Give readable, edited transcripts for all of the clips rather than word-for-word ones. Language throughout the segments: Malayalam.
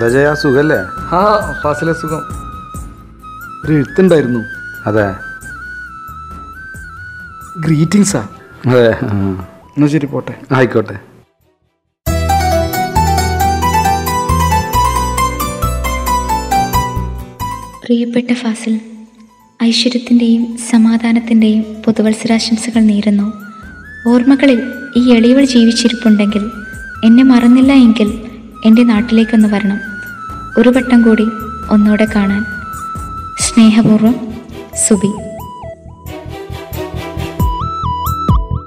എന്താ ചെയ്യാ, സുഖല്ലേ? ആ ഫാസിലെ സുഖം. ഒരു എഴുത്തുണ്ടായിരുന്നു. അതെ, ഗ്രീറ്റിംഗ്സാ. അതെ. എന്നാ ശരി, പോട്ടെ. ആയിക്കോട്ടെ. പ്രിയപ്പെട്ട ഫാസിൽ, ഐശ്വര്യത്തിൻ്റെയും സമാധാനത്തിൻ്റെയും പുതുവത്സരാശംസകൾ നേരുന്നു. ഓർമ്മകളിൽ ഈ എളിയവൾ ജീവിച്ചിരിപ്പുണ്ടെങ്കിൽ, എന്നെ മറന്നില്ല എങ്കിൽ എൻ്റെ നാട്ടിലേക്കൊന്ന് വരണം. ഒരു വട്ടം കൂടി ഒന്നോടെ കാണാൻ. സ്നേഹപൂർവ്വം, സുബി.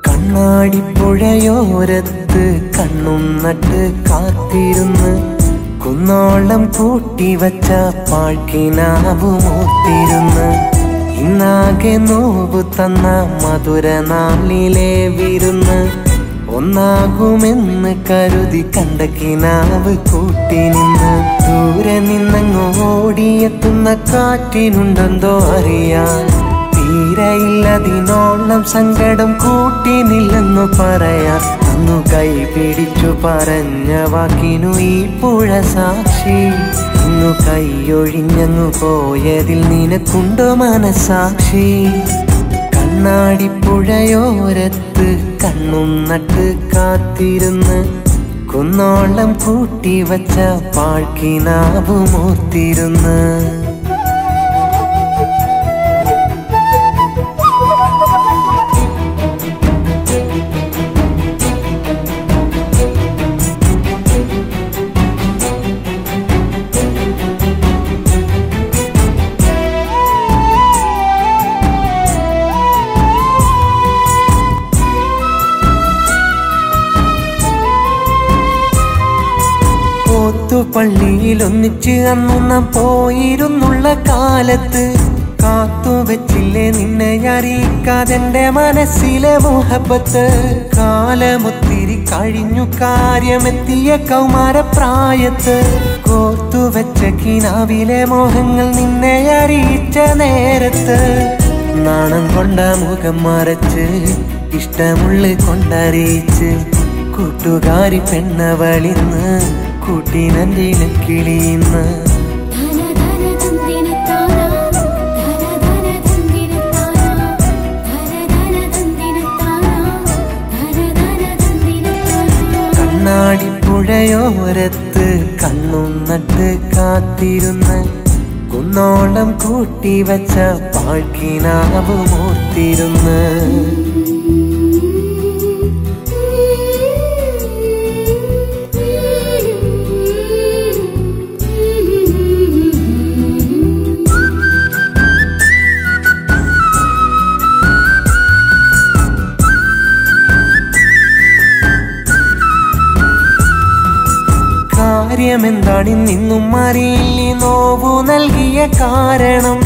കണ്ണാടിപ്പുഴയോരത്ത് കണ്ണും നട്ട് കാത്തിരുന്ന് കുന്നോളം കൂട്ടി വച്ച പാഴ്ക്കിനാവുമൂത്തിരുന്ന് ഇന്നാകെ നോവു തന്ന മധുര നാളിലെ വിരുന്ന് ഒന്നാകുമെന്ന് കരുതി കണ്ട കിനാവ് കൂട്ടി നിന്ന് ദൂരെ നിന്നങ്ങ് ഓടിയെത്തുന്ന കാറ്റിനുണ്ടെന്തോ അറിയാൻ തീരയില്ലതിനോളം സങ്കടം കൂട്ടിനില്ലെന്നു പറയാൻ അന്നു കൈ പിടിച്ചു പറഞ്ഞ വാക്കിനു ഈ പുഴ സാക്ഷി ഇന്നു കൈയൊഴിഞ്ഞങ്ങു പോയതിൽ നിനക്കുണ്ടോ മനസാക്ഷി കണ്ണാടിപ്പുഴയോരത്ത് കണ്ണും നട്ട് കാത്തിരുന്ന് കുന്നോളം കൂട്ടി വച്ച പാഴ്ക്കിനാവുമൂത്തിരുന്ന് പള്ളിയിൽ ഒന്നിച്ച് അന്നു നാം പോയിരുന്നുള്ള കാലത്ത് കാത്തുവെച്ചില്ലേ നിന്നെ അറിയിക്കാതെന്റെ മനസ്സിലെ മുഹബത്ത് കാലമൊത്തിരി കഴിഞ്ഞു കാര്യമെത്തിയ കൗമാരപ്രായത്ത് കോർത്തുവെച്ച കിനാവിലെ മോഹങ്ങൾ നിന്നെ അറിയിച്ച നേരത്ത് നാണം കൊണ്ട മുഖം മറച്ച് ഇഷ്ടമുള്ള കൊണ്ടറിയിച്ച് കൂട്ടുകാരി പെണ്ണവളിന്ന് കൂട്ടിനന്തിന് കിളിയുന്ന കണ്ണാടിപ്പുഴയോരത്ത് കണ്ണും നട്ട് കാത്തിരുന്ന് കുന്നോളം കൂട്ടി വച്ച പാഴ്ക്കിനാവുമൂത്തിരുന്ന് കാര്യമെന്താണിന്നും അറിയില്ല നോവു നൽകിയ കാരണം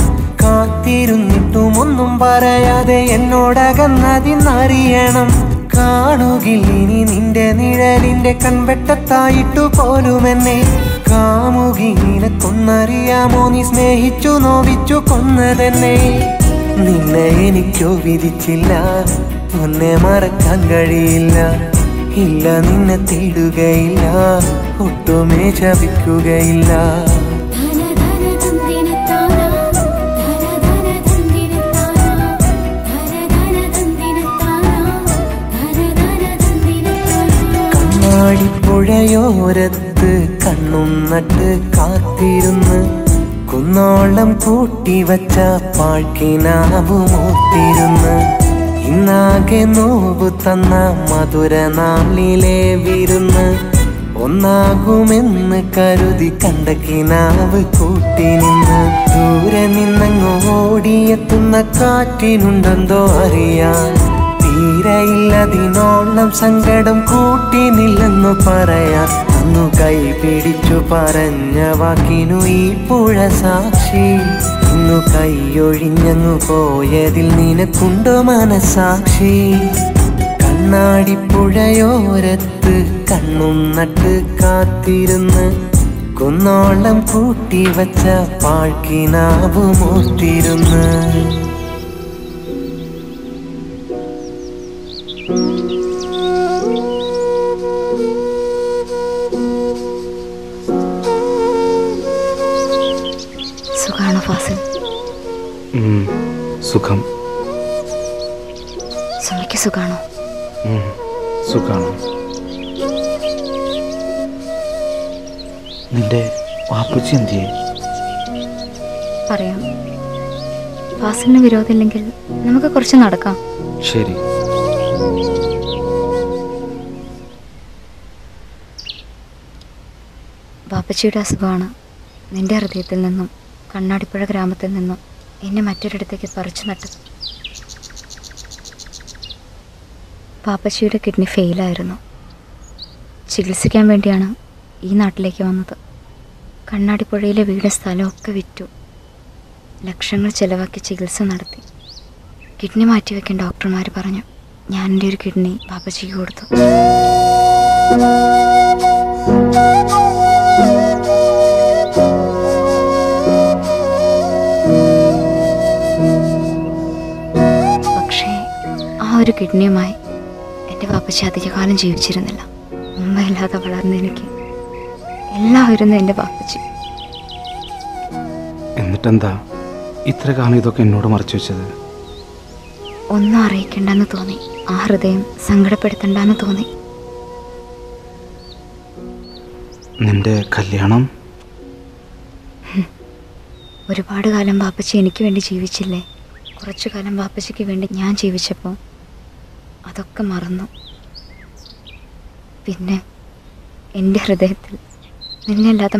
കാത്തിരുന്നിട്ടും ഒന്നും പറയാതെ എന്നോടകന്നതിന്നറിയണം കാണുകില്ലിനി നിന്റെ നിഴലിന്റെ കൺവെട്ടത്തായിട്ടു പോലുമെന്നെ കാമുകിനെ കൊന്നറിയാമോ നീ സ്നേഹിച്ചു നോവിച്ചു കൊന്നതെന്നെ നിന്നെ എനിക്കോ വിധിച്ചില്ല ഒന്നെ മറക്കാൻ കഴിയില്ല ഇല്ല നിന്നെ തേടുകയില്ല ഒട്ടുമേ ശപിക്കുകയില്ല കണ്ണാടിപ്പുഴയോരത്ത് കണ്ണും നട്ട് കാത്തിരുന്ന് കുന്നോളം കൂട്ടി വച്ച പാഴ്ക്കിനാവുമൂത്തിരുന്ന് ഇന്നാകെ നോവു തന്ന മധുര നാളിലെ വിരുന്ന് ഒന്നാകുമെന്ന് കരുതി കണ്ട കിനാവ് കൂട്ടി നിന്ന് ദൂരെ നിന്നങ്ങ് ഓടിയെത്തുന്ന കാറ്റിനുണ്ടെന്തോ അറിയാൻ തീരയില്ലതിനോളം സങ്കടം കൂട്ടിനില്ലെന്നു പറയാൻ അന്നു കൈ പിടിച്ചു പറഞ്ഞ വാക്കിനു ഈ പുഴ സാക്ഷി ഇന്നു കൈയൊഴിഞ്ഞങ്ങു പോയതിൽ നിനക്കുണ്ടോ മനസാക്ഷി കണ്ണാടിപ്പുഴയോരത്ത് കണ്ണും നട്ട് കാത്തിരുന്ന് കുന്നോളം കൂട്ടി വച്ച പാഴ്ക്കിനാവുമൂത്തിരുന്ന് സുഖാണോ ഫാസിൽ? സുഖം. സുമയ്ക്ക് സുഖാണോ? സുഖാണ്. നിന്റെ വാപ്പച്ചി എന്തിയെ? പറയാം. ഫാസിലിന് വിരോധമില്ലെങ്കിൽ നമുക്ക് കുറച്ച് നടക്കാം. ശരി. വാപ്പച്ചിയുടെ അസുഖമാണ് നിന്റെ ഹൃദയത്തിൽ നിന്നും കണ്ണാടിപ്പുഴ ഗ്രാമത്തിൽ നിന്നും എന്നെ മറ്റൊരിടത്തേക്ക് പറിച്ചു നട്ടത്. വാപ്പച്ചിയുടെ കിഡ്നി ഫെയിലായിരുന്നു. ചികിത്സിക്കാൻ വേണ്ടിയാണ് ഈ നാട്ടിലേക്ക് വന്നത്. കണ്ണാടിപ്പുഴയിലെ വീടും സ്ഥലവും ഒക്കെ വിറ്റു. ലക്ഷങ്ങൾ ചിലവാക്കി ചികിത്സ നടത്തി. കിഡ്നി മാറ്റിവെക്കാൻ ഡോക്ടർമാർ പറഞ്ഞു. ഞാൻ എൻ്റെ ഒരു കിഡ്നി വാപ്പച്ചിക്ക് കൊടുത്തു. പക്ഷേ ആ ഒരു കിഡ്നിയുമായി എൻ്റെ വാപ്പച്ചി അധികകാലം ജീവിച്ചിരുന്നില്ല. ഉമ്മയില്ലാതെ വളർന്ന എനിക്ക് എല്ലാവരും എൻ്റെ വാപ്പച്ചി. എന്നിട്ടെന്താ ഇത്ര കാലം ഇതൊക്കെ എന്നോട് മറച്ചു വെച്ചത്? ഒന്നും അറിയിക്കണ്ടെന്ന് തോന്നി. ആ ഹൃദയം സങ്കടപ്പെടുത്തണ്ടെന്ന് തോന്നി. നിന്റെ കല്യാണം? ഒരുപാട് കാലം വാപ്പച്ചി എനിക്ക് വേണ്ടി ജീവിച്ചില്ലേ? കുറച്ചു കാലം വാപ്പച്ചിക്ക് വേണ്ടി ഞാൻ ജീവിച്ചപ്പോൾ അതൊക്കെ മറന്നു. പിന്നെ എൻ്റെ ഹൃദയത്തിൽ നിന്നെല്ലാതെ